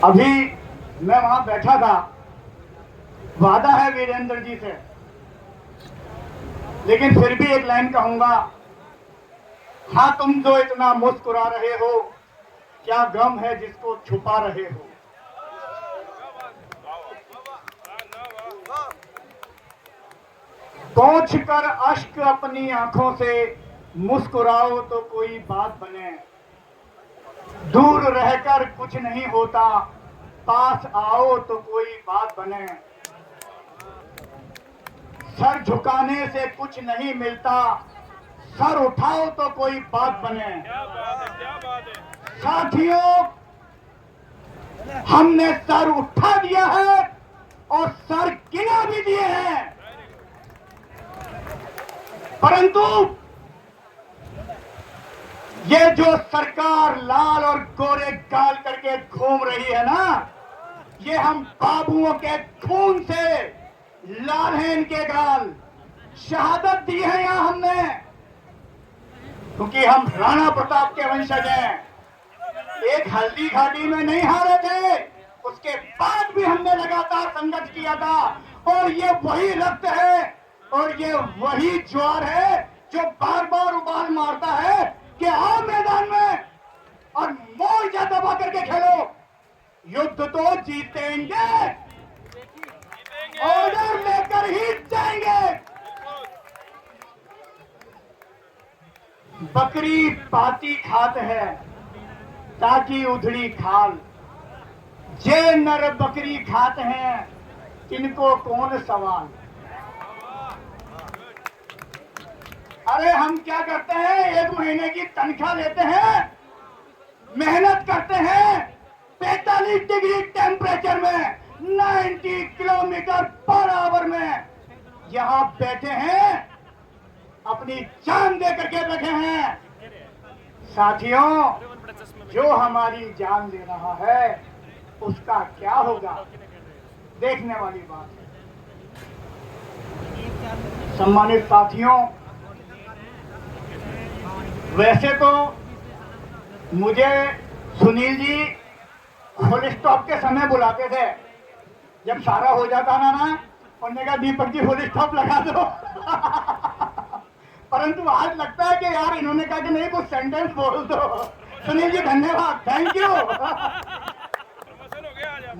अभी मैं वहां बैठा था, वादा है वीरेंद्र जी से, लेकिन फिर भी एक लाइन कहूंगा। हाँ, तुम जो इतना मुस्कुरा रहे हो, क्या गम है जिसको छुपा रहे हो। पोंछ कर अश्क अपनी आंखों से मुस्कुराओ तो कोई बात बने। दूर रहकर कुछ नहीं होता, पास आओ तो कोई बात बने। सर झुकाने से कुछ नहीं मिलता, सर उठाओ तो कोई बात बने। साथियों, हमने सर उठा दिया है और सर गिरा भी दिए हैं, परंतु ये जो सरकार लाल और गोरे गाल करके घूम रही है ना, ये हम बाबुओं के खून से लाल हैं इनके गाल। शहादत दी है यहां हमने, क्योंकि हम राणा प्रताप के वंशज हैं। एक हल्दी घाटी में नहीं हारे थे, उसके बाद भी हमने लगातार संघर्ष किया था। और ये वही रक्त है और ये वही ज्वार है जो बार बार उबाल मारता है कि आओ मैदान में और मोर्चा दबा करके खेलो। युद्ध तो जीतेंगे, ऑर्डर लेकर ही जाएंगे। बकरी पाती खात है ताकि उधड़ी खाल, जे नर बकरी खाते हैं इनको कौन सवाल। अरे हम क्या करते हैं, 1 महीने की तनख्वाह लेते हैं, मेहनत करते हैं 45 डिग्री टेम्परेचर में, 90 किलोमीटर पर आवर में यहां बैठे हैं, अपनी जान दे करके बैठे हैं। साथियों, जो हमारी जान ले रहा है उसका क्या होगा, देखने वाली बात है। सम्मानित साथियों, वैसे तो मुझे सुनील जी फुल स्टॉप के समय बुलाते थे, जब सारा हो जाता ना उन्होंने कहा दीपक जी फुल स्टॉप लगा दो परंतु आज लगता है कि यार इन्होंने कहा कि नहीं कुछ सेंटेंस बोल दो। सुनील जी धन्यवाद, थैंक यू।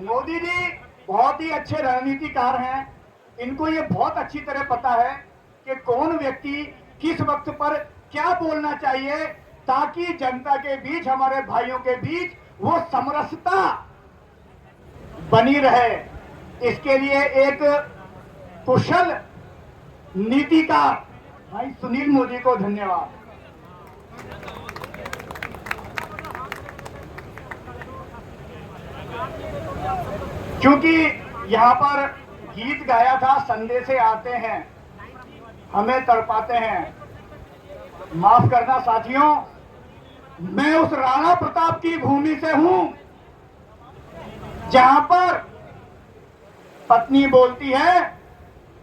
मोदी जी बहुत ही अच्छे रणनीतिकार हैं, इनको ये बहुत अच्छी तरह पता है कि कौन व्यक्ति किस वक्त पर क्या बोलना चाहिए, ताकि जनता के बीच, हमारे भाइयों के बीच वो समरसता बनी रहे। इसके लिए एक कुशल नीतिकार भाई सुनील मोदी को धन्यवाद। क्योंकि यहाँ पर गीत गाया था, संदेशे आते हैं हमें तड़पाते हैं। माफ करना साथियों, मैं उस राणा प्रताप की भूमि से हूं जहां पर पत्नी बोलती है,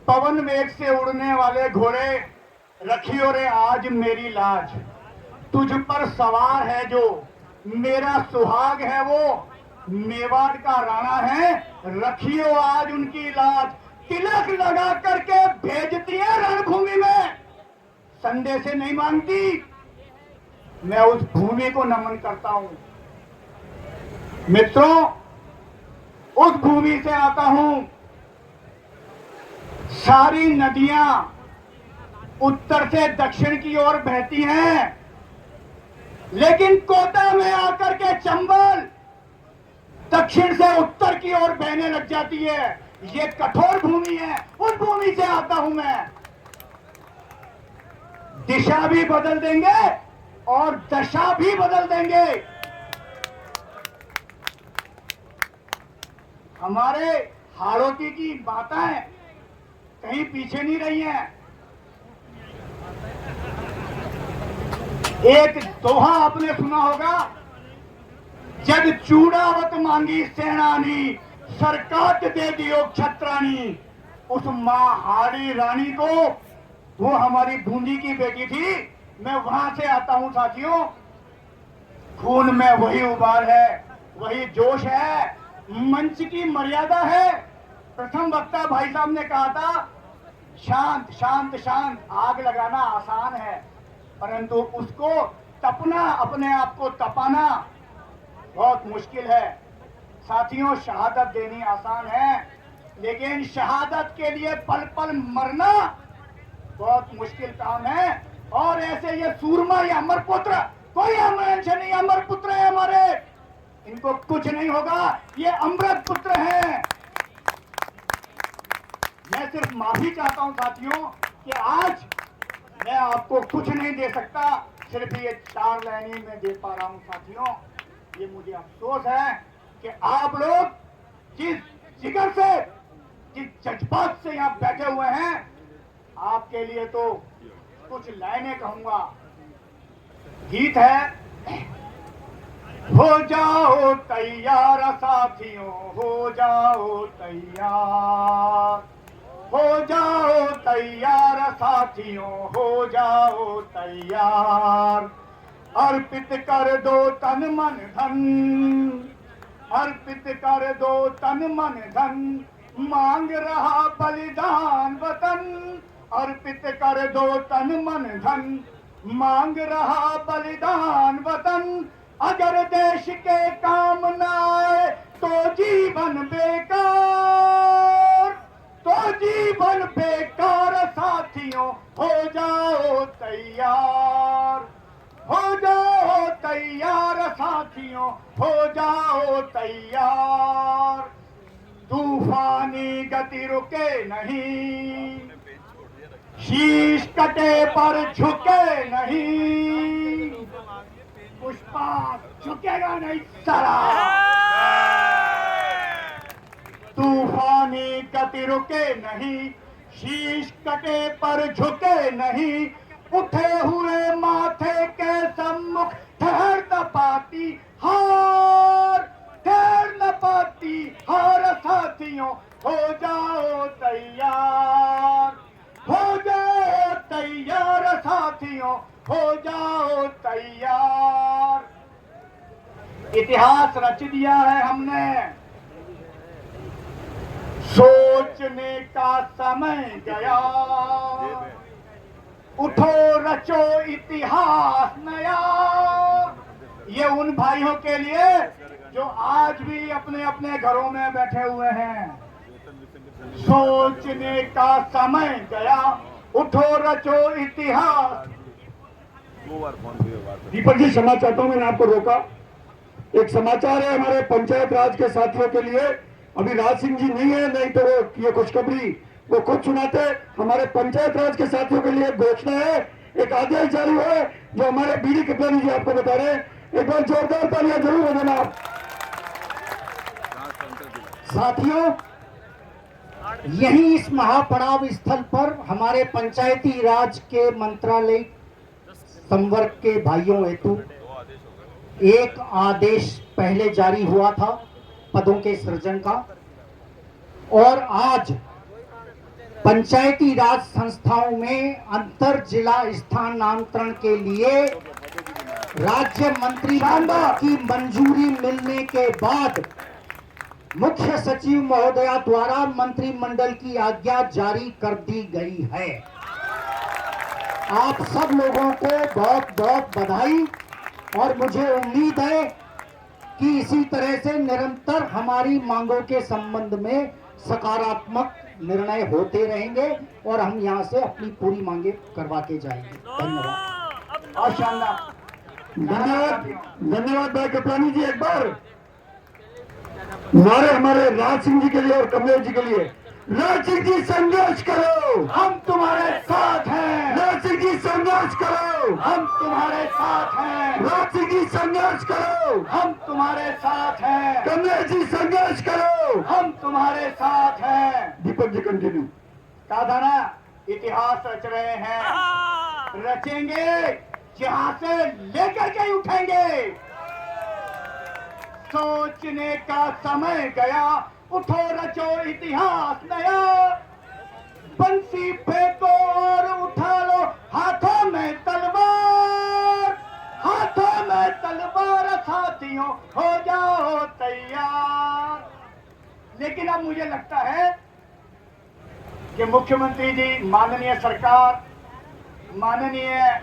पवन वेग से उड़ने वाले घोड़े रखियो रे आज मेरी लाज, तुझ पर सवार है जो मेरा सुहाग है वो, मेवाड़ का राणा है रखियो आज उनकी लाज। तिलक लगा करके भेजती है रणभूमि में, संदेश से नहीं मांगती। मैं उस भूमि को नमन करता हूं मित्रों, उस भूमि से आता हूं। सारी नदियां उत्तर से दक्षिण की ओर बहती हैं, लेकिन कोटा में आकर के चंबल दक्षिण से उत्तर की ओर बहने लग जाती है। ये कठोर भूमि है, उस भूमि से आता हूं मैं। दिशा भी बदल देंगे और दशा भी बदल देंगे। हमारे हाड़ोती की बातें कहीं पीछे नहीं रही हैं। एक दोहा आपने सुना होगा, जब चूड़ावत मांगी सेनानी, सरकार दे दियो छत्रानी। उस मां हाड़ी रानी को, वो हमारी बूंदी की बेटी थी, मैं वहां से आता हूं साथियों। खून में वही उबाल है, वही जोश है, मंच की मर्यादा है। प्रथम वक्ता भाई साहब ने कहा था शांत शांत शांत, आग लगाना आसान है परंतु उसको तपना, अपने आप को तपाना बहुत मुश्किल है। साथियों, शहादत देनी आसान है लेकिन शहादत के लिए पल पल मरना बहुत मुश्किल काम है। और ऐसे ये सूरमा या अमरपुत्र, कोई अमरंश नहीं, अमरपुत्र है हमारे, इनको कुछ नहीं होगा, ये अमृत पुत्र हैं। मैं सिर्फ माफी चाहता हूं साथियों कि आज मैं आपको कुछ नहीं दे सकता, सिर्फ ये 4 लाइनें मैं दे पा रहा हूं साथियों। ये मुझे अफसोस है कि आप लोग जिस जिगर से, जिस जज्बात से यहां बैठे हुए हैं, आपके लिए तो कुछ लाइनें कहूंगा। गीत है, हो जाओ तैयार साथियों, हो जाओ तैयार, हो जाओ तैयार साथियों, हो जाओ तैयार। अर्पित कर दो तन मन धन, अर्पित कर दो तन मन धन, मांग रहा बलिदान वतन। अर्पित कर दो तन मन धन, मांग रहा बलिदान वतन। अगर देश के काम न आए तो जीवन बेकार, तो जीवन बेकार साथियों, हो जाओ तैयार, हो जाओ तैयार साथियों, हो जाओ तैयार। तूफानी गति रुके नहीं, शीश कटे पर झुके नहीं, पुष्पा झुकेगा नहीं सारा। तूफानी गति रुके नहीं, शीश कटे पर झुके नहीं, उठे हुए माथे के सम्मुख ठहर न पाती हार, ठहर न पाती हार साथियों, हो जाओ तैयार, हो जाओ तैयार साथियों, हो जाओ तैयार। इतिहास रच दिया है हमने, सोचने का समय गया, उठो रचो इतिहास नया। ये उन भाइयों के लिए जो आज भी अपने अपने घरों में बैठे हुए हैं। सोचने का समय गया, उठो रचो इतिहास। दीपक जी, क्षमा चाहता हूं, मैंने आपको रोका। एक समाचार है हमारे पंचायत राज के साथियों के लिए। अभी राज सिंह जी नहीं है, नहीं तो वो ये खुशखबरी वो खुद सुनाते। हमारे पंचायत राज के साथियों के लिए एक घोषणा है, एक आदेश जारी हुआ है जो हमारे बीडी कृपलानी जी आपको बता रहे हैं। एक बार जोरदार तालियां जरूर बजाना आप। साथियों, यही इस महापड़ाव स्थल पर हमारे पंचायती राज के मंत्रालय संवर्ग के भाइयों हेतु एक आदेश पहले जारी हुआ था पदों के सृजन का, और आज पंचायती राज संस्थाओं में अंतर जिला स्थानांतरण के लिए राज्य मंत्रिमंडल की मंजूरी मिलने के बाद मुख्य सचिव महोदया द्वारा मंत्रिमंडल की आज्ञा जारी कर दी गई है। आप सब लोगों को बहुत बहुत बधाई, और मुझे उम्मीद है कि इसी तरह से निरंतर हमारी मांगों के संबंध में सकारात्मक निर्णय होते रहेंगे और हम यहां से अपनी पूरी मांगे करवा के जाएंगे। धन्यवाद। और शानदार, धन्यवाद, धन्यवाद भाई कृपलानी जी। एक बार नारे हमारे राज सिंह जी के लिए और कमलेश जी के लिए। राज सिंह जी संघर्ष करो, हम तुम्हारे साथ हैं। राज सिंह जी संघर्ष करो, हम तुम्हारे साथ हैं। राज सिंह जी संघर्ष करो, हम तुम्हारे साथ हैं। कमलेश जी संघर्ष करो, हम तुम्हारे साथ हैं। दीपक जी कंटिन्यू। कहा था ना, इतिहास रच रहे हैं, रचेंगे, यहां से लेकर के उठेंगे। सोचने का समय गया, उठो रचो इतिहास नया। बंसी फेंको और उठा लो हाथों में तलवार, हाथों में तलवार साथियों, हो जाओ तैयार। लेकिन अब मुझे लगता है कि मुख्यमंत्री जी, माननीय सरकार, माननीय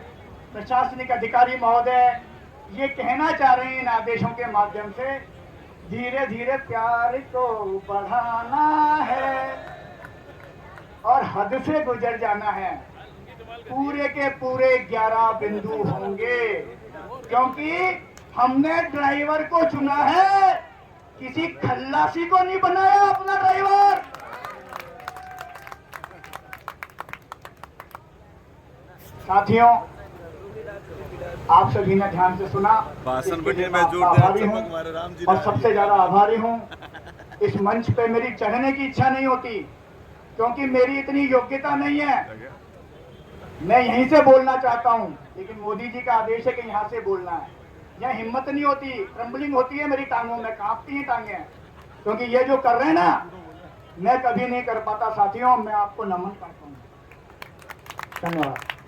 प्रशासनिक अधिकारी महोदय ये कहना चाह रहे हैं इन आदेशों के माध्यम से, धीरे धीरे प्यार को बढ़ाना है और हद से गुजर जाना है। पूरे के पूरे 11 बिंदु होंगे, क्योंकि हमने ड्राइवर को चुना है, किसी खल्लासी को नहीं बनाया अपना ड्राइवर। साथियों, आप सभी ने ध्यान से सुना, भाषण इसके लिए में मैं जोर आभारी दे, हूं हमारे राम जी और सबसे ज्यादा आभारी हूं। इस मंच पे मेरी चढ़ने की इच्छा नहीं होती, क्योंकि मेरी इतनी योग्यता नहीं है। मैं यहीं से बोलना चाहता हूं, लेकिन मोदी जी का आदेश है कि यहां से बोलना है। यह हिम्मत नहीं होती, ट्रम्बलिंग होती है मेरी टांगों में, कांपती हैं टांगें, क्योंकि ये जो कर रहे हैं ना, मैं कभी नहीं कर पाता। साथियों, मैं आपको नमन करता हूं। धन्यवाद।